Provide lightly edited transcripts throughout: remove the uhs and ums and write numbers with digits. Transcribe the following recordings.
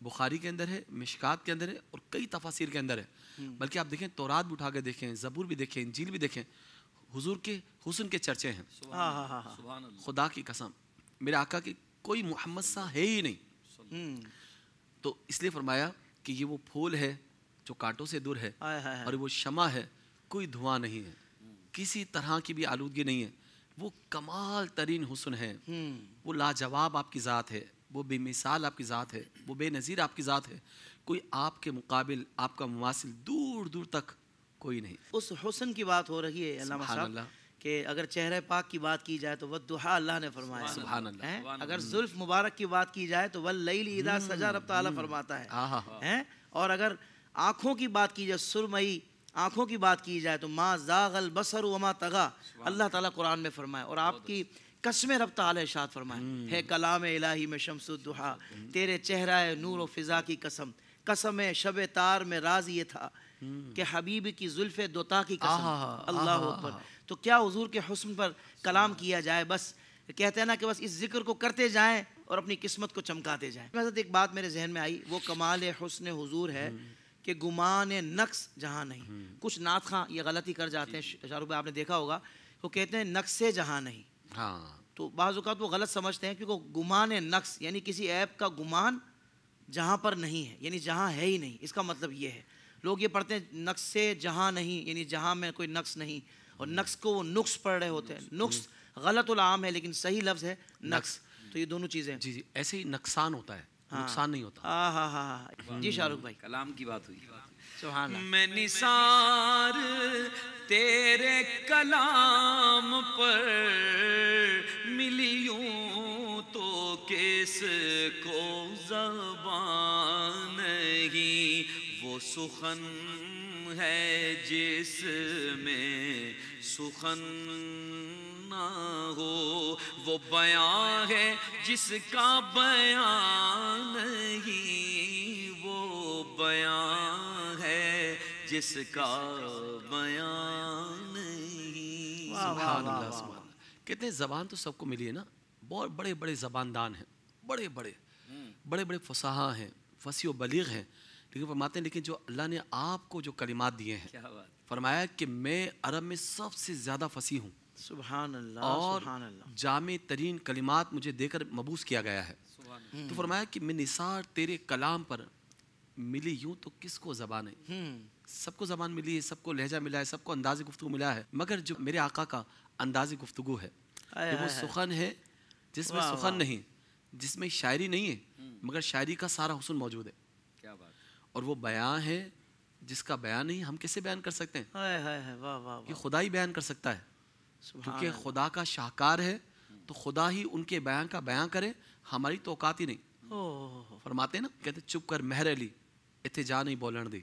بخاری کے اندر ہے، مشکات کے اندر ہے، اور کئی تفاسیر کے اندر ہے. بلکہ آپ دیکھیں تورات بھی اٹھا کے دیکھیں، زبور بھی دیکھیں، انجیل بھی دیکھیں، حضور کے حسن کے چرچے ہیں. سبحان اللہ. خدا کی قسم میرے آقا کی کوئی محمد سا ہے ہی نہیں. تو اس لیے فرمایا کہ یہ وہ پھول ہے جو کانٹوں سے دور ہے، اور وہ شمع ہے، کوئی دھواں نہیں ہے، کسی طرح کی بھی آلودگی نہیں ہے. وہ کمال ترین حسن ہے، وہ لاجواب آپ کی ذات ہے، وہ بے مثال آپ کی ذات ہے، وہ بے نظیر آپ کی ذات ہے. کوئی آپ کے مقابل، آپ کا مماثل دور دور تک کوئی نہیں. اس حسن کی بات ہو رہی ہے علامہ سبحان صاحب اللہ. کہ اگر چہرہ پاک کی بات کی جائے تو والضحیٰ اللہ نے فرمایا ہے. سبحان اللہ. اگر زلف مبارک کی بات کی جائے تو واللیل اذا سجا رب تعالیٰ فرماتا ہے. اور اگر آنکھوں کی بات کی جائے، سرمئی آنکھوں کی بات کی جائے تو ما زاغ البصر وما طغى اللہ تعالیٰ قرآن میں فرمایا. اور آپ کی قسم رب تعالیٰ ارشاد فرمائے ہے کلام الہی میں شمس الضحیٰ، تیرے چہرہ نور و فضا کی قسم، قسم شب تار میں راز یہ تھا کہ حبیب کی زلف دوتا کی قسم. اللہ اکبر. تو کیا حضور کے حسن پر کلام کیا جائے، بس کہتے ہیں نا کہ بس اس ذکر کو کرتے جائیں اور اپنی قسمت کو چمکاتے جائیں. حضرت ایک بات میرے ذہن میں آئی، وہ کمال حسن حضور ہے کہ گمان نقص جہاں نہیں. کچھ نعت خواں یہ غلطی کر جاتے ہیں، شاہ رخ بھائی آپ نے دیکھا ہوگا، وہ کہتے ہیں نقص جہاں نہیں. تو بعض اوقات وہ غلط سمجھتے ہیں کیونکہ گمان نقص یعنی کسی عیب کا گمان جہاں پر نہیں ہے، یعنی جہاں ہے ہی نہیں. اس کا مطلب یہ ہے، لوگ یہ پڑھتے ہیں نقص جہاں نہیں یعنی جہاں میں کوئی نقص نہیں، اور نقص کو وہ نقص پڑھ رہے ہوتے ہیں. نقص غلط العام ہے لیکن صحیح لفظ ہے نقص. تو یہ دونوں چیزیں جی جی ایسے ہی نقصان ہوتا ہے، نقصان نہیں ہوتا. جی شاہ رخ بھائی کلام کی بات ہوئی. سبحان اللہ. میں نثار تیرے کلام پر ملیوں تو کس کو زبان نہیں، وہ سخن ہے جس میں سخن نہ ہو، وہ بیان ہے جس کا بیان نہیں، وہ بیان ہے جس کا بیان نہیں. سبحان اللہ. سبحان اللہ. کہتے ہیں زبان تو سب کو ملی ہے نا، بہت بڑے بڑے زباندان ہیں، بڑے بڑے فصاحہ ہیں، فصیح و بلیغ ہیں، لیکن فرماتے ہیں لیکن جو اللہ نے آپ کو جو کلمات دیے ہیں، فرمایا کہ میں عرب میں سب سے زیادہ فصیح ہوں. سبحان اللہ. اور سبحان اللہ. جامع ترین کلمات مجھے دے کر مبعوث کیا گیا ہے. تو فرمایا کہ میں نثار تیرے کلام پر ملی یوں تو کس کو زبان ہے. سب کو زبان ملی ہے، سب کو لہجہ ملا ہے، سب کو انداز گفتگو ملا ہے، مگر جو میرے آقا کا انداز گفتگو ہے وہ سخن ہے جس میں سخن نہیں، جس میں شاعری نہیں ہے مگر شاعری کا سارا حسن موجود ہے. کیا بات. اور وہ بیان ہے جس کا بیان نہیں ہم کیسے بیان کر سکتے ہیں؟ یہ خدا ہی بیان کر سکتا ہے، کیونکہ خدا کا شاہکار ہے تو خدا ہی ان کے بیان کا بیان کرے، ہماری تو اوقات ہی نہیں. فرماتے ہیں نا، کہتے چپ کر مہر علی اتنے جا نہیں بولن دی.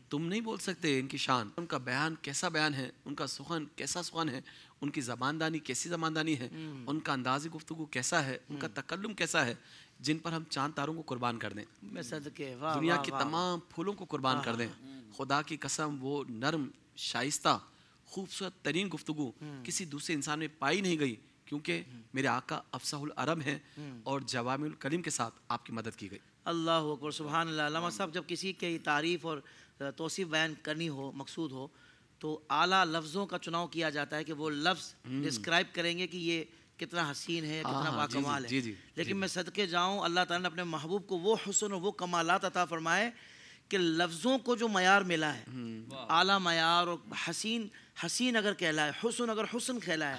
تم نہیں بول سکتے ان کی شان، ان کا بیان کیسا بیان ہے، ان کا سخن کیسا سخن ہے، ان کی زباندانی کیسی زباندانی ہے، ان کا انداز گفتگو کیسا ہے، ان کا تکلم کیسا ہے، جن پر ہم چاند تاروں کو قربان کر دیں، دنیا کے تمام پھولوں کو قربان کر دیں. خدا کی قسم وہ نرم شائستہ خوبصورت ترین گفتگو کسی دوسرے انسان میں پائی نہیں گئی، کیونکہ میرے آقا افصح العرب ہیں اور جوامع الکلم کے ساتھ آپ کی مدد کی گئی. اللہ اکبر. سبحان اللہ. علامہ صاحب جب کسی کی تعریف اور توصیف بیان کرنی ہو، مقصود ہو، تو اعلیٰ لفظوں کا چناؤ کیا جاتا ہے کہ وہ لفظ ڈسکرائب کریں گے کہ یہ کتنا حسین ہے، کتنا باکمال ہے. لیکن میں صدقے جاؤں اللہ تعالیٰ نے اپنے محبوب کو وہ حسن اور وہ کمالات عطا فرمائے کہ لفظوں کو جو معیار ملا ہے، اعلیٰ معیار، اور حسین اگر کہلائے، حسن اگر حسن کہلائے،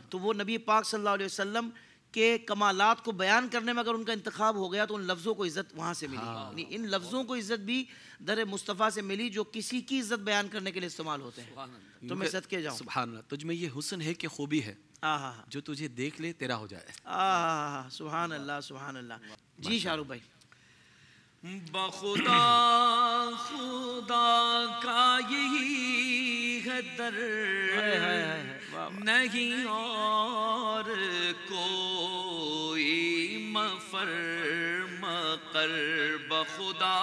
تو وہ نبی پاک صلی اللہ علیہ وسلم کے کمالات کو بیان کرنے میں اگر ان کا انتخاب ہو گیا تو ان لفظوں کو عزت وہاں سے ملی. یعنی ان لفظوں کو عزت بھی در مصطفیٰ سے ملی جو کسی کی عزت بیان کرنے کے لیے استعمال ہوتے ہیں. تو میں صدقے جاؤں. سبحان اللہ. تجھ میں یہ حسن ہے کہ خوبی ہے جو تجھے دیکھ لے تیرا ہو جائے. سبحان اللہ. سبحان اللہ. جی شاہ رخ بھائی. بخدا خدا کا یہی ہے در، نہیں اور کوئی مفر مقر. بخدا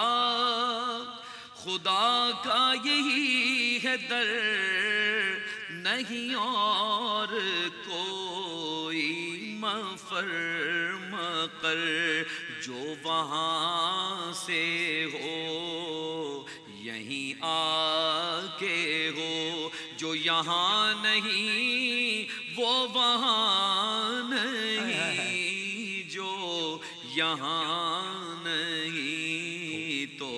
خدا کا یہی ہے در، نہیں اور کوئی مفر مقر. جو وہاں سے ہو یہیں آ کے ہو، جو یہاں نہیں وہ وہاں نہیں، جو یہاں نہیں تو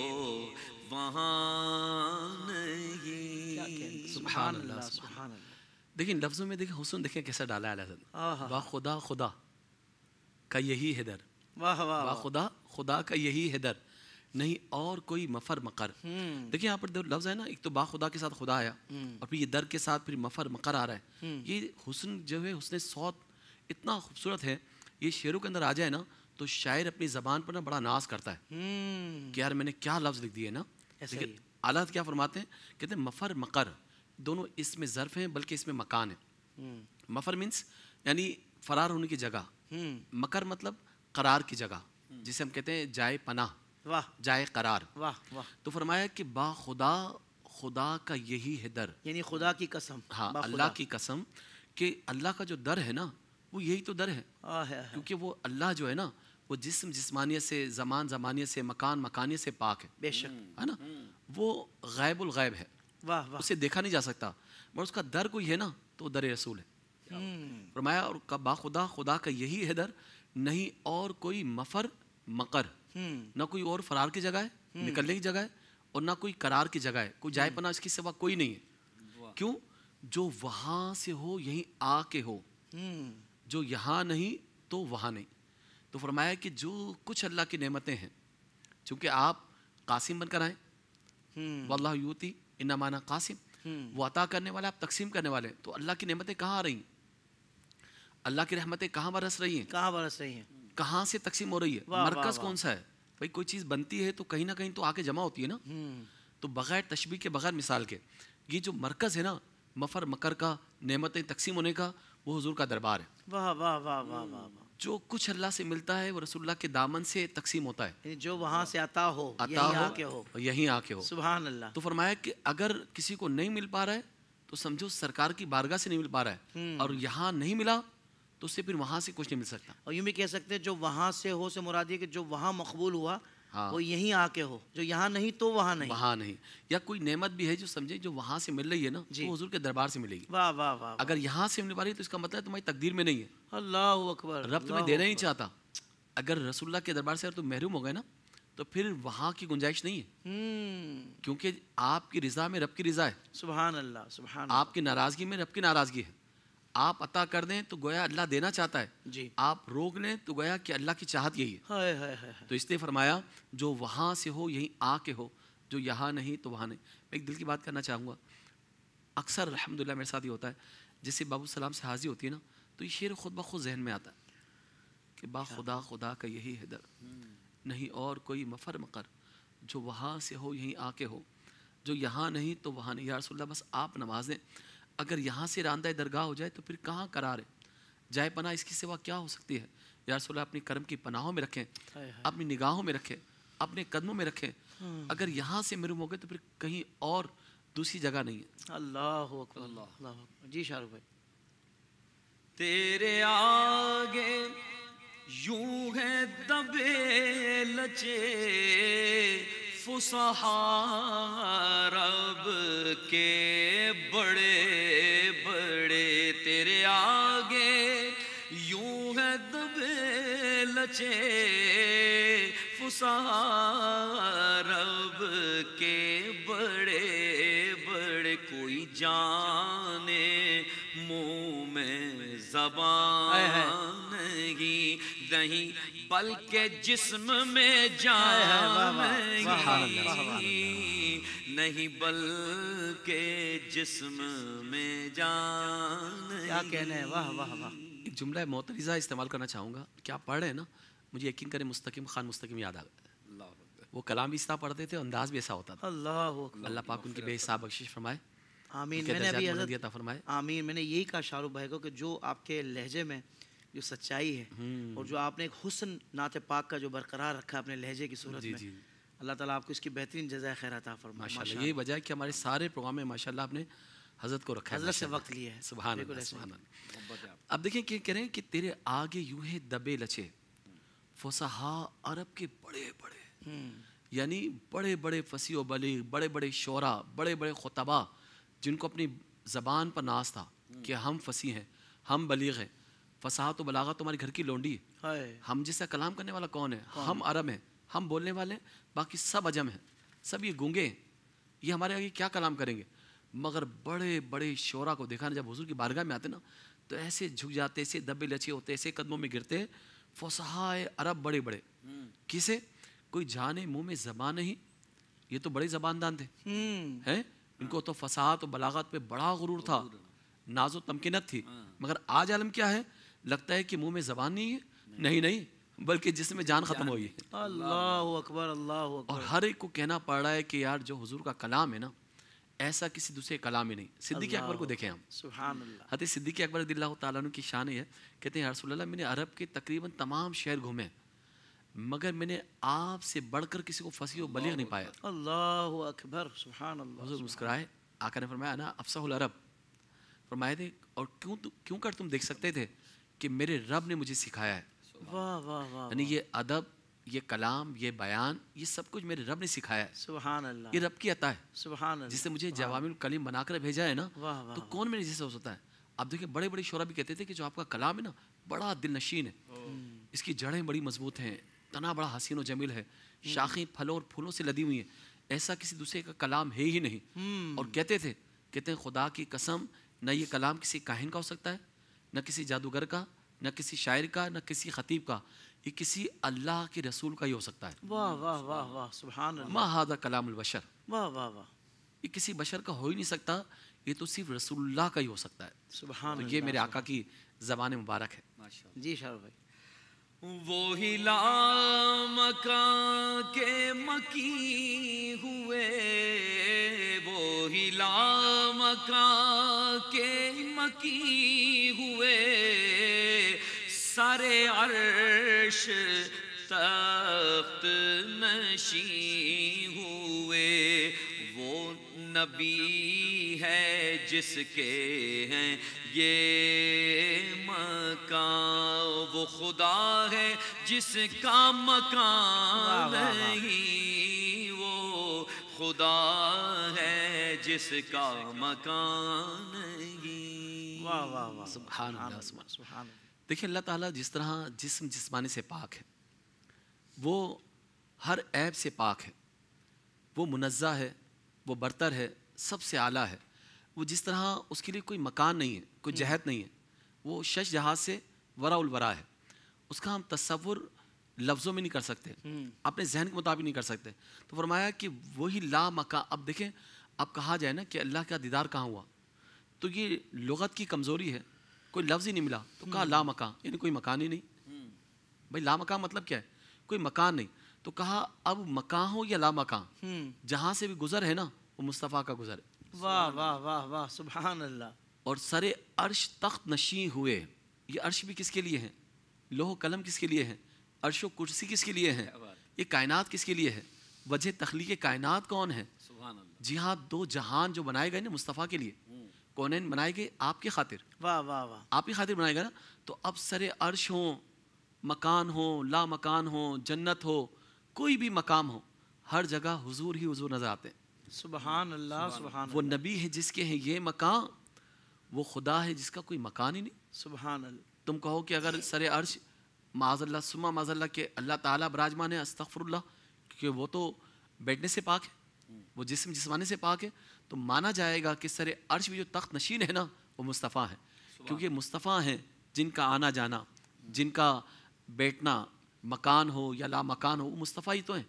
وہاں نہیں۔ سبحان اللہ، سبحان اللہ۔ دیکھیں لفظوں میں دیکھیں حسن، دیکھیں کیسا ڈالا ہے حضرت۔ آہا۔ با خدا خدا کا یہی ہے در، واہ واہ با واہ۔ خدا خدا کا یہی ہے در، نہیں اور کوئی مفر مقر۔ دیکھیں یہاں پر دو لفظ ہے نا، ایک تو با خدا کے ساتھ خدا آیا اور پھر یہ در کے ساتھ پھر مفر مقر آ رہا ہے۔ یہ حسن جو ہے، حسن صوت اتنا خوبصورت ہے، یہ شعروں کے اندر آ جائے نا تو شاعر اپنی زبان پر نا بڑا ناز کرتا ہے کہ یار میں نے کیا لفظ لکھ دیے نا۔ لیکن اعلیٰ کیا فرماتے ہیں، کہتے ہیں مفر مقر دونوں اس میں ظرف ہیں بلکہ اس میں مکان ہے۔ مفر مینس یعنی فرار ہونے کی جگہ، مکر مطلب قرار کی جگہ، جسے ہم کہتے ہیں جائے پناہ، واہ جائے قرار۔ واہ واہ، تو فرمایا کہ با خدا خدا کا یہی ہے در، یعنی خدا کی قسم، ہاں با اللہ کی قسم کہ اللہ کا جو در ہے نا وہ یہی تو در ہے، کیونکہ وہ اللہ جو ہے نا وہ جسم جسمانیت سے، زمان زمانیت سے، مکان مکانیت سے پاک ہے، بے شک، ہے نا۔ وہ غیب الغیب ہے، واہ واہ، اسے دیکھا نہیں جا سکتا، مگر اس کا در کوئی ہے نا تو وہ در رسول ہے۔ فرمایا اور با خدا خدا کا یہی ہے در، نہیں اور کوئی مفر مقر، نہ کوئی اور فرار کی جگہ ہے، نکلنے کی جگہ ہے، اور نہ کوئی قرار کی جگہ ہے، کوئی جائے پناہ اس کی سوا کوئی نہیں ہے۔ کیوں؟ جو وہاں سے ہو یہیں آ کے ہو، جو یہاں نہیں تو وہاں نہیں۔ تو فرمایا کہ جو کچھ اللہ کی نعمتیں ہیں، چونکہ آپ قاسم بن کر آئیں، واللہ یوتی انما انا قاسم، وہ عطا کرنے والا، آپ تقسیم کرنے والے، تو اللہ کی نعمتیں کہاں آ رہی ہیں، اللہ کی رحمتیں کہاں برس رہی ہیں، کہاں برس رہی ہیں، کہاں سے تقسیم ہو رہی ہے، واہ واہ مرکز واہ۔ کون سا ہے؟ بھائی کوئی چیز بنتی ہے تو کہیں نہ کہیں تو آ کے جمع ہوتی ہے نا، تو بغیر تشبیہ کے، بغیر مثال کے، یہ جو مرکز ہے نا مفر مکر کا، نعمتیں تقسیم ہونے کا، وہ حضور کا دربار ہے۔ واہ واہ واہ واہ واہ، جو کچھ اللہ سے ملتا ہے وہ رسول اللہ کے دامن سے تقسیم ہوتا ہے، یعنی جو وہاں سے عطا ہو عطا یہیں آ کے ہو ہو، اور یہیں آ کے ہو۔ سبحان اللہ۔ تو فرمایا کہ اگر کسی کو نہیں مل پا رہا ہے تو سمجھو سرکار کی بارگاہ سے نہیں مل پا رہا ہے، اور یہاں نہیں ملا تو اس سے پھر وہاں سے کچھ نہیں مل سکتا۔ اور یوں بھی کہہ سکتے ہیں جو وہاں سے ہو سے مراد یہ کہ جو وہاں مقبول ہوا وہ یہیں آ کے ہو، جو یہاں نہیں تو وہاں نہیں، وہاں نہیں۔ یا کوئی نعمت بھی ہے جو سمجھے جو وہاں سے مل رہی ہے نا تو حضور کے دربار سے ملے گی۔ واہ واہ واہ، اگر یہاں سے مل پا رہی ہے تو اس کا مطلب تمہاری تقدیر میں نہیں ہے، اللہ اکبر، رب تمہیں دینا ہی نہیں چاہتا۔ اگر رسول اللہ کے دربار سے اگر تم محروم ہو گئے نا تو پھر وہاں کی گنجائش نہیں ہے، کیونکہ آپ کی رضا میں رب کی رضا ہے، سبحان اللہ، سبحان اللہ، آپ کی ناراضگی میں رب کی ناراضگی ہے۔ آپ عطا کر دیں تو گویا اللہ دینا چاہتا ہے، جی، آپ روک لیں تو گویا کہ اللہ کی چاہت یہی ہے۔ ہائے ہائے ہائے، تو اس لیے فرمایا جو وہاں سے ہو یہیں آ کے ہو، جو یہاں نہیں تو وہاں نہیں۔ میں ایک دل کی بات کرنا چاہوں گا، اکثر الحمدللہ میرے ساتھ یہ ہوتا ہے، جیسے بابو السلام سے حاضری ہوتی ہے نا تو یہ شعر خود بخود ذہن میں آتا ہے کہ با خدا خدا کا یہی ہے در، نہیں اور کوئی مفر مقر، جو وہاں سے ہو یہیں آ کے ہو، جو یہاں نہیں تو وہاں نہیں۔ یا رسول اللہ بس آپ نوازیں، اگر یہاں سے راندہ درگاہ ہو جائے تو پھر کہاں قرار ہے، جائے پناہ اس کی سوا کیا ہو سکتی ہے۔ یا رسول اللہ اپنی کرم کی پناہوں میں رکھیں، اپنی نگاہوں میں رکھیں، اپنے قدموں میں رکھیں۔ اگر یہاں سے محروم ہو گئے تو پھر کہیں اور دوسری جگہ نہیں ہے۔ اللہ اکبر، اللہ اکبر۔ جی شاہ رخ بھائی، تیرے آگے یوں ہے دبے لچے فصحا رب کے بڑے بڑے، تیرے آگے یوں ہے دبے لچے فصحا رب کے بڑے بڑے، کوئی جانے منہ میں زبان نہیں بلکہ جسم میں جان نہیں بلکہ جسم میں جان۔ کیا کہنا ہے، واہ واہ واہ، ایک جملہ معترضہ استعمال کرنا چاہوں گا کہ آپ پڑھ رہے ہیں نا، مجھے یقین کریں مستقیم خان مستقیم یاد آ گیا۔ وہ کلام بھی اس طرح پڑھتے تھے، انداز بھی ایسا ہوتا تھا۔ اللہ اکبر، اللہ پاک ان کی بے حساب بخشش فرمائے، آمین۔ ان کے میں نے ابھی درجات حضرت بلندی عطا فرمائے، آمین، میں نے یہی کہا شاہ رخ بھائی کو کہ جو آپ کے لہجے میں جو سچائی ہے اور جو آپ نے ایک حسن نعت پاک کا جو برقرار رکھا اپنے لہجے کی صورت میں، اللہ تعالیٰ آپ کو اس کی بہترین جزائے خیر عطا فرمائے۔ ماشاءاللہ یہی وجہ ہے کہ ہمارے سارے پروگرام میں ماشاءاللہ آپ نے حضرت کو رکھا ہے، حضرت سے وقت لیا ہے، سبحان اللہ، سبحان اللہ۔ اب دیکھیں کہ کہہ رہے ہیں کہ تیرے آگے یوں ہے دبے لچے فصحا عرب کے بڑے بڑے، یعنی بڑے بڑے فصیح و بلیغ، بڑے بڑے شعراء، بڑے بڑے خطباء، جن کو اپنی زبان پر ناز تھا کہ ہم فصیح ہیں، ہم بلیغ ہیں. فصاحت و بلاغت تمہاری گھر کی لونڈی ہے. ہم جیسا کلام کرنے والا کون ہے؟ ہم عرب ہیں، ہم بولنے والے ہیں، باقی سب عجم ہیں، سب یہ گونگے ہیں، یہ ہمارے آگے کیا کلام کریں گے؟ مگر بڑے بڑے شعراء کو دیکھا نا، جب حضور کی بارگاہ میں آتے نا تو ایسے جھک جاتے، ایسے دبے لچے ہوتے، ایسے قدموں میں گرتے. فصحاء عرب بڑے بڑے، کسے؟ کوئی جانے منہ میں زبان نہیں، یہ تو بڑے زبان دان تھے ہیں، ان کو تو فصاحت و بلاغت پہ بڑا غرور تھا، ناز و تمکنت تھی. مگر آج عالم کیا ہے؟ لگتا ہے کہ منہ میں زبان نہیں ہے، نہیں بلکہ جسم میں جان ختم ہوئی ہے. اللہ اکبر، اللہ اکبر. اور ہر ایک کو کہنا پڑ رہا ہے کہ یار جو حضور کا کلام ہے نا، ایسا کسی دوسرے کلام ہی نہیں. صدیق اکبر کو دیکھیں ہم، سبحان اللہ. حضرت صدیق اکبر رضی اللہ تعالیٰ عنہ کی شان ہے، کہتے ہیں یا رسول اللہ میں نے عرب کے تقریباً تمام شہر گھومے، مگر میں نے آپ سے بڑھ کر کسی کو فصیح و بلیغ نہیں پایا. اللہ اکبر، سبحان اللہ. حضور مسکرائے، آقا نے فرمایا انا افصح العرب. فرمایا تھے اور کیوں کر تم دیکھ سکتے تھے کہ میرے رب نے مجھے سکھایا ہے. واہ واہ واہ. یعنی یہ ادب، یہ کلام، یہ بیان، یہ سب کچھ میرے رب نے سکھایا ہے. سبحان اللہ. یہ رب کی عطا ہے، سبحان اللہ. جس سے مجھے جوامع الکلم بنا کر بھیجا ہے نا، واہ واہ. تو کون میرے جیسے ہو سکتا ہے؟ آپ دیکھیں بڑے بڑے شعراء بھی کہتے تھے کہ جو آپ کا کلام ہے نا بڑا دل نشین ہے، اس کی جڑیں بڑی مضبوط ہیں، تنا بڑا حسین و جمیل ہے، شاخیں پھلوں اور پھولوں سے لدی ہوئی ہیں، ایسا کسی دوسرے کا کلام ہے ہی نہیں. اور کہتے ہیں خدا کی قسم، نہ یہ کلام کسی کاہن کا ہو سکتا ہے، نہ کسی جادوگر کا، نہ کسی شاعر کا، نہ کسی خطیب کا، یہ کسی اللہ کے رسول کا ہی ہو سکتا ہے. واہ واہ واہ واہ. سبحان اللہ. ما ھذا کلام البشر، واہ واہ واہ. یہ کسی بشر کا ہو ہی نہیں سکتا، یہ تو صرف رسول اللہ کا ہی ہو سکتا ہے. سبحان تو اللہ. یہ میرے آقا کی زبان مبارک ہے. جی شاہ بھائی. وہی لامکاں کے مکی ہوئے، وہی لامکاں کے مکی ہوئے، سارے عرش تخت نشین ہوئے. وہ نبی ہے جس کے ہیں یہ مکان، وہ خدا ہے جس کا مکان نہیں، وہ خدا ہے جس کا مکان نہیں. واہ واہ واہ. سبحان اللہ. سبحان اللہ. دیکھیں اللہ تعالیٰ جس طرح جسم جسمانی سے پاک ہے، وہ ہر عیب سے پاک ہے، وہ منزہ ہے، وہ برتر ہے، سب سے اعلیٰ ہے. وہ جس طرح اس کے لیے کوئی مکان نہیں ہے، کوئی جہت نہیں ہے، وہ شش جہات سے ورا الورا ہے، اس کا ہم تصور لفظوں میں نہیں کر سکتے، اپنے ذہن کے مطابق نہیں کر سکتے. تو فرمایا کہ وہی لا مکان. اب دیکھیں، اب کہا جائے نا کہ اللہ کا دیدار کہاں ہوا، تو یہ لغت کی کمزوری ہے، کوئی لفظ ہی نہیں ملا تو کہا لا مکان، یعنی کوئی مکان ہی نہیں. بھائی لا مکان مطلب کیا ہے؟ کوئی مکان نہیں. تو کہا اب مکان ہو یا لا مکان، جہاں سے بھی گزر ہے نا وہ مصطفیٰ کا گزر ہے. واہ واہ واہ واہ. سبحان اللہ. اور سر عرش تخت نشین ہوئے. یہ عرش بھی کس کے لیے ہے؟ لوح و قلم کس کے لیے ہے؟ عرش و کرسی کس کے لیے ہے؟ یہ کائنات کس کے لیے ہے؟ وجہ تخلیق کائنات کون ہے؟ جی ہاں، دو جہان جو بنائے گئے نا مصطفیٰ کے لیے، کونین بنائے گئے آپ کی خاطر، واہ واہ واہ. آپ کی خاطر بنائے گا نا. تو اب سر عرش ہو، مکان ہو، لا مکان ہو، جنت ہو، کوئی بھی مقام ہو، ہر جگہ حضور ہی حضور نظر آتے ہیں. سبحان اللہ. سبحان وہ اللہ. نبی ہے جس کے ہیں یہ مکان، وہ خدا ہے جس کا کوئی مکان ہی نہیں. سبحان اللہ. تم کہو کہ اگر سر عرش معاذ اللہ ثم معاذ اللہ کہ اللہ تعالیٰ براجمان ہے، استغفر اللہ، کیونکہ وہ تو بیٹھنے سے پاک ہے، وہ جسم جسمانے سے پاک ہے، تو مانا جائے گا کہ سر عرش بھی جو تخت نشین ہے نا وہ مصطفیٰ ہے. کیونکہ مصطفیٰ ہیں جن کا آنا جانا، جن کا بیٹھنا، مکان ہو یا لا مکان ہو، وہ مصطفیٰ ہی تو ہیں.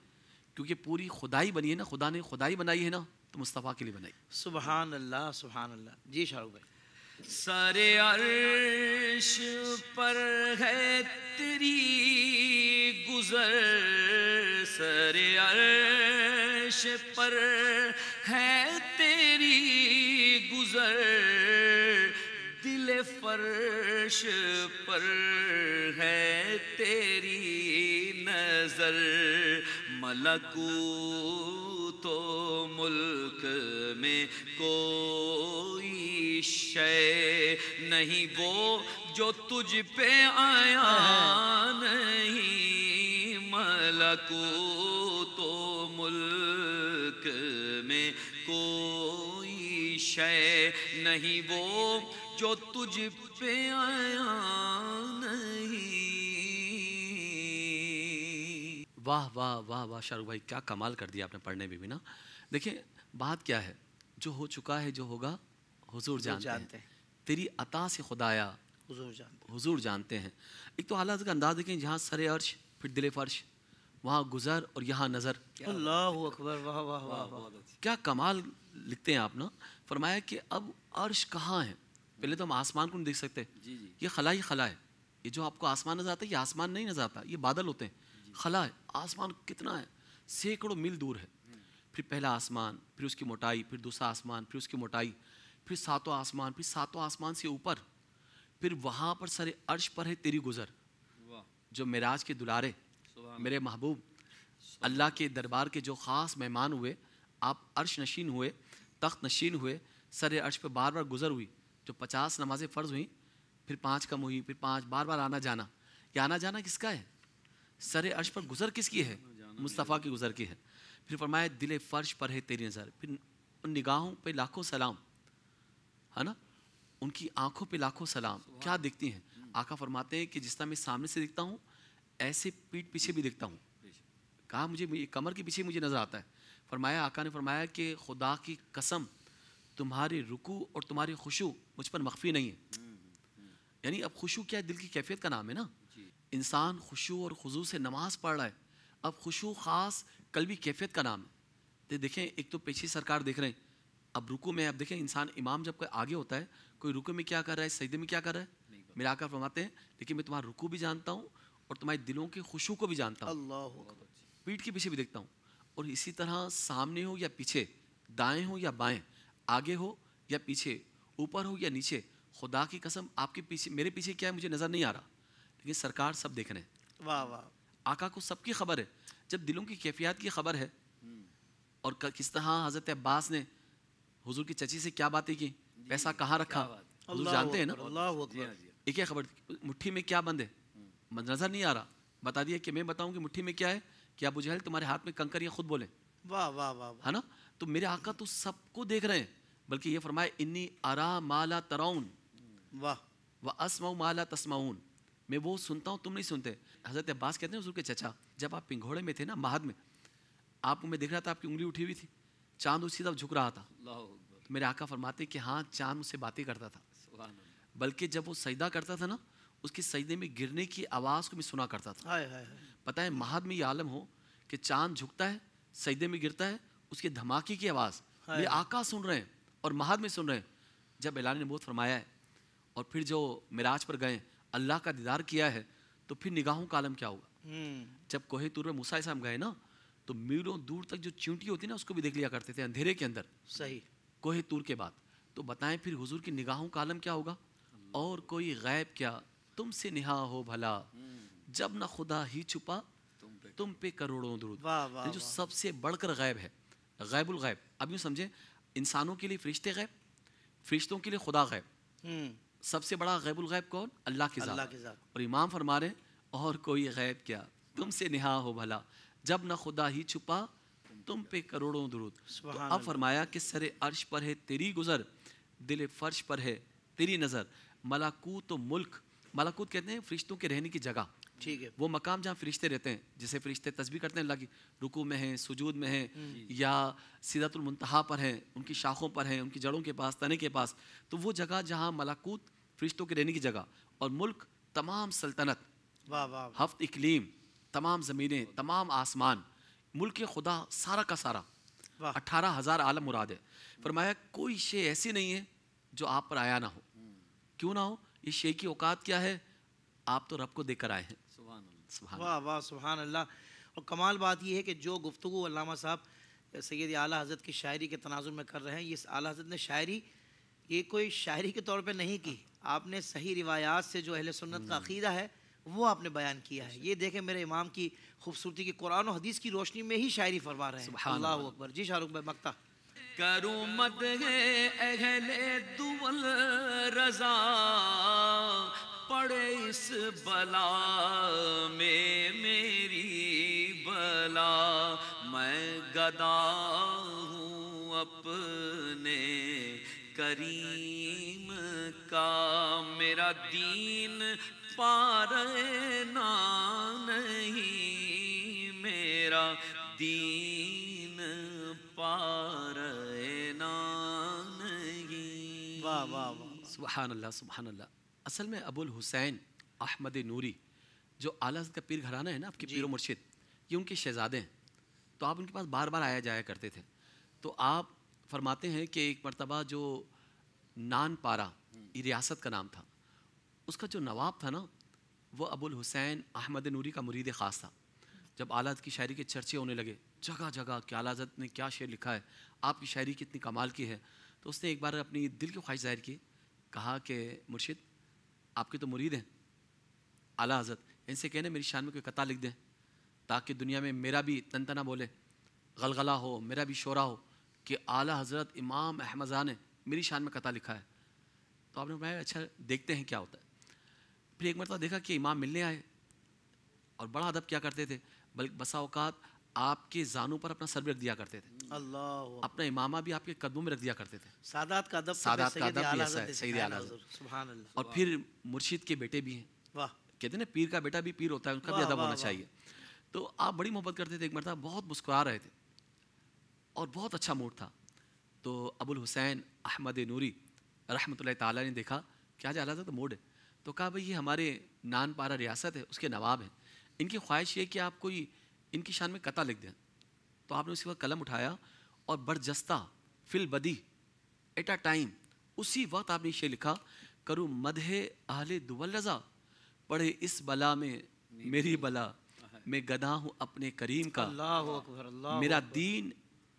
کیونکہ پوری خدائی بنی ہے نا، خدا نے خدائی بنائی ہے نا تو مصطفیٰ کے لیے بنائی. سبحان اللہ. سبحان اللہ. جی شاہ بھائی. سر عرش پر ہے تیری گزر، سر عرش پر ہے تیری گزر، دل فرش پر ہے تیری نظر، ملکوت و ملک میں کوئی شے نہیں وہ جو تجھ پہ آیا نہیں، ملکوت و ملک میں کوئی شے نہیں وہ جو تجھ پہ آیا نہیں. واہ واہ واہ واہ شاہ رخ بھائی کیا کمال کر دیا آپ نے پڑھنے میں بھی نا. دیکھیں بات کیا ہے, جو ہو چکا ہے جو ہوگا حضور جانتے ہیں. تیری عطا سے خدایا حضور جانتے ہیں. ایک تو اعلیٰ حضرت کا انداز دیکھیں, جہاں سر عرش پھر دل فرش, وہاں گزر اور یہاں نظر. اللہ اکبر, واہ واہ واہ, کیا کمال لکھتے ہیں آپ نا. فرمایا کہ اب عرش کہاں ہے. پہلے تو ہم آسمان کو نہیں دیکھ سکتے, یہ خلا ہی خلا ہے. یہ جو آپ کو آسمان نظر آتا ہے یہ آسمان نہیں نظر آتا, یہ بادل ہوتے ہیں. خلا ہے, آسمان کتنا ہے, سینکڑوں میل دور ہے. پھر پہلا آسمان, پھر اس کی موٹائی, پھر دوسرا آسمان, پھر اس کی موٹائی, پھر ساتوں آسمان, پھر ساتوں آسمان سے اوپر, پھر وہاں پر سر عرش پر ہے تیری گزر. جو معراج کے دلارے میرے محبوب اللہ کے دربار کے جو خاص مہمان ہوئے, آپ عرش نشین ہوئے, تخت نشین ہوئے, سر عرش پہ بار بار گزر ہوئی. جو 50 نمازیں فرض ہوئیں, پھر 5 کم ہوئی, پھر 5, بار بار آنا جانا. یہ آنا جانا کس کا ہے؟ سر عرش پر گزر کس کی ہے؟ مصطفیٰ کی گزر کی ہے. پھر فرمایا دل فرش پر ہے تیری نظر. پھر ان نگاہوں پہ لاکھوں سلام, ہے نا, ان کی آنکھوں پہ لاکھوں سلام. کیا دیکھتی ہیں؟ آقا فرماتے ہیں کہ جس طرح میں سامنے سے دیکھتا ہوں ایسے پیٹھ پیچھے بھی دیکھتا ہوں. کہا مجھے کمر کے پیچھے مجھے نظر آتا ہے. فرمایا آقا نے فرمایا کہ خدا کی قسم تمہاری رکوع اور تمہاری خشوع مجھ پر مخفی نہیں ہے. یعنی اب خشوع کیا ہے؟ دل کی کیفیت کا نام ہے نا. انسان خشوع اور خضوع سے نماز پڑھ رہا ہے. اب خشوع خاص قلبی کیفیت کا نام ہے. دیکھیں ایک تو پیچھے سرکار دیکھ رہے ہیں, اب رکوع میں اب دیکھیں انسان امام جب کوئی آگے ہوتا ہے, کوئی رکوع میں کیا کر رہا ہے, سجدے میں کیا کر رہا ہے. میرے آقا فرماتے ہیں لیکن میں تمہارا رکوع بھی جانتا ہوں اور تمہارے دلوں کے خشوع کو بھی جانتا ہوں. اللہ, پیٹھ کے پیچھے بھی دیکھتا ہوں. اور اسی طرح سامنے ہو یا پیچھے, دائیں ہو یا بائیں, آگے ہو یا پیچھے, اوپر ہو یا نیچے, خدا کی قسم آپ کے پیچھے میرے پیچھے کیا ہے مجھے نظر نہیں آ رہا, لیکن سرکار سب دیکھ رہے ہیں. واہ واہ, آقا کو سب کی خبر ہے. جب دلوں کی کیفیات کی خبر ہے, اور کس طرح حضرت عباس نے حضور کی چچی سے کیا باتیں کی, پیسہ کہاں رکھا, حضور جانتے ہیں نا. اللہ اکبر, ایک ہے خبر, مٹھی میں کیا بند ہے نظر نہیں آ رہا, بتا دیا کہ میں بتاؤں کہ مٹھی میں کیا ہے, کہ ابو جہل تمہارے ہاتھ میں کنکر یا خود بولے, واہ واہ واہ, ہے نا. تو میرے آقا تو سب کو دیکھ رہے ہیں, بلکہ یہ فرمائے انی ارا ما لا ترون واہ, واسمع ما لا تسمعون, میں وہ سنتا ہوں تم نہیں سنتے. حضرت عباس کہتے ہیں حضور کے چچا, جب آپ پنگھوڑے میں تھے نا مہد میں, آپ کو میں دیکھ رہا تھا آپ کی انگلی اٹھی ہوئی تھی, چاند اسی طرف جھک رہا تھا. میرے آقا فرماتے کہ ہاں چاند مجھ سے باتیں کرتا تھا, بلکہ جب وہ سجدہ کرتا تھا نا اس کے سجدے میں گرنے کی آواز کو میں سنا کرتا تھا. پتہ ہے مہد میں یہ عالم ہو کہ چاند جھکتا ہے, سجدے میں گرتا ہے, اس کے دھماکے کی آواز میرے آقا سن رہے ہیں اور مہد میں سن رہے ہیں. جب اعلان نبوت فرمایا ہے اور پھر جو معراج پر گئے, اللہ کا دیدار کیا ہے, تو پھر نگاہوں کا عالم کیا ہوگا. جب کوہ طور میں موسیٰ علیہ السلام گئے نا, تو میلوں دور تک جو چیونٹی ہوتی ہے نا اس کو بھی دیکھ لیا کرتے تھے اندھیرے کے اندر. صحیح, کوہ طور کے بعد. تو بتائیں پھر حضور کی نگاہوں کا عالم کیا ہوگا. اور کوئی غیب کیا تم سے نہا ہو بھلا, جب نہ خدا ہی چھپا تم پہ کروڑوں درود. جو سب سے بڑھ کر غیب ہے, غیب الغیب. اب یوں سمجھیں, انسانوں کے لیے فرشتے غیب, فرشتوں کے لیے خدا غیب. سب سے بڑا غیب الغیب کون؟ اللہ کی ذات. اور امام فرما رہے اور کوئی غیب کیا تم سے نہا ہو بھلا, جب نہ خدا ہی چھپا تم پہ کروڑوں درود. تو اب فرمایا کہ سر عرش پر ہے تیری گزر, دل فرش پر ہے تیری نظر. ملکوت و ملک, ملکوت کہتے ہیں فرشتوں کے رہنے کی جگہ, ٹھیک ہے, وہ مقام جہاں فرشتے رہتے ہیں. جیسے فرشتے تسبیح کرتے ہیں اللہ کی, رکوع میں ہیں, سجود میں ہیں, یا سدرۃ المنتہا پر ہیں, ان کی شاخوں پر ہیں, ان کی جڑوں کے پاس, تنے کے پاس. تو وہ جگہ جہاں ملکوت فرشتوں کے رہنے کی جگہ, اور ملک تمام سلطنت, ہفت اقلیم, تمام زمینیں, تمام آسمان, ملک خدا سارا کا سارا, 18,000 عالم مراد ہے. فرمایا کوئی شے ایسی نہیں ہے جو آپ پر آیا نہ ہو. کیوں نہ ہو؟ یہ شے کی اوقات کیا ہے, آپ تو رب کو دیکھ کر آئے ہیں. سبحان واہ واہ, سبحان اللہ. اور کمال بات یہ ہے کہ جو گفتگو علامہ صاحب سید اعلیٰ حضرت کی شاعری کے تناظر میں کر رہے ہیں, یہ اعلیٰ حضرت نے شاعری یہ کوئی شاعری کے طور پہ نہیں کی, آپ نے صحیح روایات سے جو اہل سنت کا عقیدہ ہے وہ آپ نے بیان کیا ہے. یہ دیکھیں میرے امام کی خوبصورتی کی قرآن و حدیث کی روشنی میں ہی شاعری فرما رہے ہیں. اللہ اکبر. جی شاہ رخ بھائی مقطع. کروں مد ہے اہل دول رضا, پڑے اس بلا میں میری بلا میں گدا ہوں اپنے کریم کا، میرا دین پارنا نہیں، میرا دین پارنا نہیں۔ واہ واہ واہ، سبحان اللہ سبحان اللہ۔ اصل میں ابو الحسین احمد نوری جو اعلیٰ حضرت کا پیر گھرانہ ہے نا، آپ کے پیر و مرشد، یہ ان کے شہزادے ہیں، تو آپ ان کے پاس بار بار آیا جایا کرتے تھے۔ تو آپ فرماتے ہیں کہ ایک مرتبہ جو نان پارا یہ ریاست کا نام تھا، اس کا جو نواب تھا نا وہ ابو الحسین احمد نوری کا مرید خاص تھا۔ جب اعلیٰ حضرت کی شاعری کے چرچے ہونے لگے جگہ جگہ کہ اعلیٰ حضرت نے کیا شعر لکھا ہے، آپ کی شاعری کتنی کمال کی ہے، تو اس نے ایک بار اپنی دل کی خواہش ظاہر کی، کہا کہ مرشد آپ کے تو مرید ہیں اعلیٰ حضرت، ان سے کہنے میری شان میں کوئی قطعہ لکھ دیں تاکہ دنیا میں میرا بھی تنتنا بولے، غلغلہ ہو، میرا بھی شورا ہو کہ اعلیٰ حضرت امام احمد رضا نے میری شان میں قطعہ لکھا ہے۔ تو آپ نے فرمایا اچھا دیکھتے ہیں کیا ہوتا ہے۔ پھر ایک مرتبہ دیکھا کہ امام ملنے آئے اور بڑا ادب کیا کرتے تھے، بلکہ بسا اوقات آپ کے زانوں پر اپنا سر بھی رکھ دیا کرتے تھے، اللہ، اپنا امامہ بھی آپ کے قدموں میں رکھ دیا کرتے تھے۔ سادات کا ادب، سادات کا ادب بھی ایسا ہے، سید اعلیٰ حضرت۔ سبحان اللہ۔ اور پھر مرشد کے بیٹے بھی ہیں، واہ، کہتے ہیں نا پیر کا بیٹا بھی پیر ہوتا ہے، ان کا بھی ادب ہونا چاہیے۔ تو آپ بڑی محبت کرتے تھے، ایک مرتبہ بہت مسکرا رہے تھے اور بہت اچھا موڈ تھا، تو ابو الحسین احمد نوری رحمۃ اللہ تعالیٰ نے دیکھا کہ آج اعلیٰ حضرت موڈ ہے، تو کہا بھائی یہ ہمارے نان پارا ریاست ہے، اس کے نواب ہیں، ان کی خواہش یہ کہ آپ کوئی ان کی شان میں قطعہ لکھ دیں۔ تو آپ نے اسی وقت قلم اٹھایا اور برجستہ فی البدی ایٹ اے ٹائم اسی وقت آپ نے شعر لکھا، کروں مدح اہل دول رضا، پڑھے اس بلا میں میری بلا، میں گدا ہوں اپنے کریم کا، اللہ اکبر، اللہ میرا دین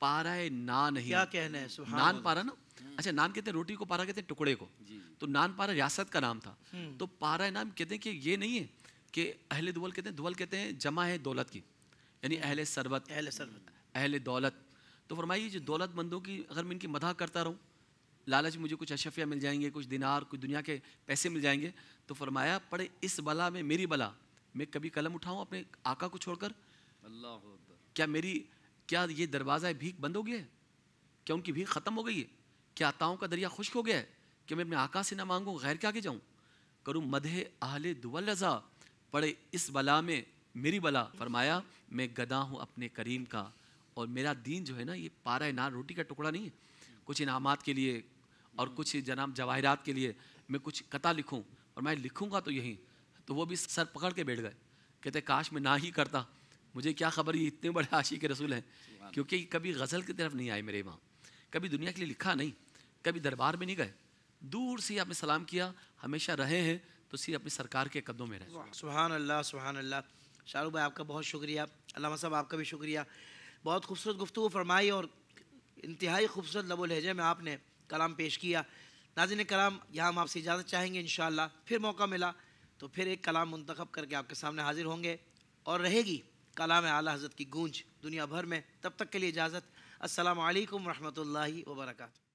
پارا نا نہیں۔ کیا کہنا ہے، سبحان نان پارا نا، اچھا نان کہتے ہیں روٹی کو، پارا کہتے ہیں ٹکڑے کو، تو نان پارا ریاست کا نام تھا، تو پارا نام کہتے ہیں کہ یہ نہیں ہے کہ اہل دول کہتے ہیں، دول کہتے ہیں جمع ہے دولت کی، یعنی اہل ثروت، اہل ثروت، اہل دولت۔ تو فرمائیے جو دولت مندوں کی اگر میں ان کی مدح کرتا رہوں، لالچ مجھے کچھ اشرفیہ مل جائیں گے، کچھ دینار، کچھ دنیا کے پیسے مل جائیں گے، تو فرمایا پڑے اس بلا میں میری بلا، میں کبھی قلم اٹھاؤں اپنے آقا کو چھوڑ کر؟ کیا یہ دروازہ بھیک بند ہو گیا ہے؟ کیا ان کی بھیک ختم ہو گئی ہے؟ کیا عطاؤں کا دریا خشک ہو گیا ہے کہ میں اپنے آقا سے نہ مانگوں، غیر کے آگے جاؤں؟ کروں مدح اہل دول رضا، پڑے اس بلا میں میری بلا، فرمایا میں گدا ہوں اپنے کریم کا، اور میرا دین جو ہے نا یہ پارا نان روٹی کا ٹکڑا نہیں ہے، کچھ انعامات کے لیے اور کچھ جناب جواہرات کے لیے میں کچھ قطع لکھوں، اور میں لکھوں گا تو یہیں۔ تو وہ بھی سر پکڑ کے بیٹھ گئے، کہتے کاش میں نہ ہی کرتا، مجھے کیا خبر یہ اتنے بڑے عاشق رسول ہیں، کیونکہ کبھی غزل کی طرف نہیں آئے میرے امام، کبھی دنیا کے لیے لکھا نہیں، کبھی دربار میں نہیں گئے، دور سے آپ نے سلام کیا، ہمیشہ رہے ہیں تو صرف اپنے سرکار کے قدموں میں رہے۔ سبحان اللہ، سبحان اللہ۔ شاہ رخ بھائی آپ کا بہت شکریہ، علامہ صاحب آپ کا بھی شکریہ، بہت خوبصورت گفتگو فرمائی اور انتہائی خوبصورت لب و لہجے میں آپ نے کلام پیش کیا۔ ناظرین کرام، یہاں ہم آپ سے اجازت چاہیں گے، انشاءاللہ پھر موقع ملا تو پھر ایک کلام منتخب کر کے آپ کے سامنے حاضر ہوں گے، اور رہے گی کلام اعلیٰ حضرت کی گونج دنیا بھر میں۔ تب تک کے لیے اجازت، السلام علیکم ورحمۃ اللہ وبرکاتہ۔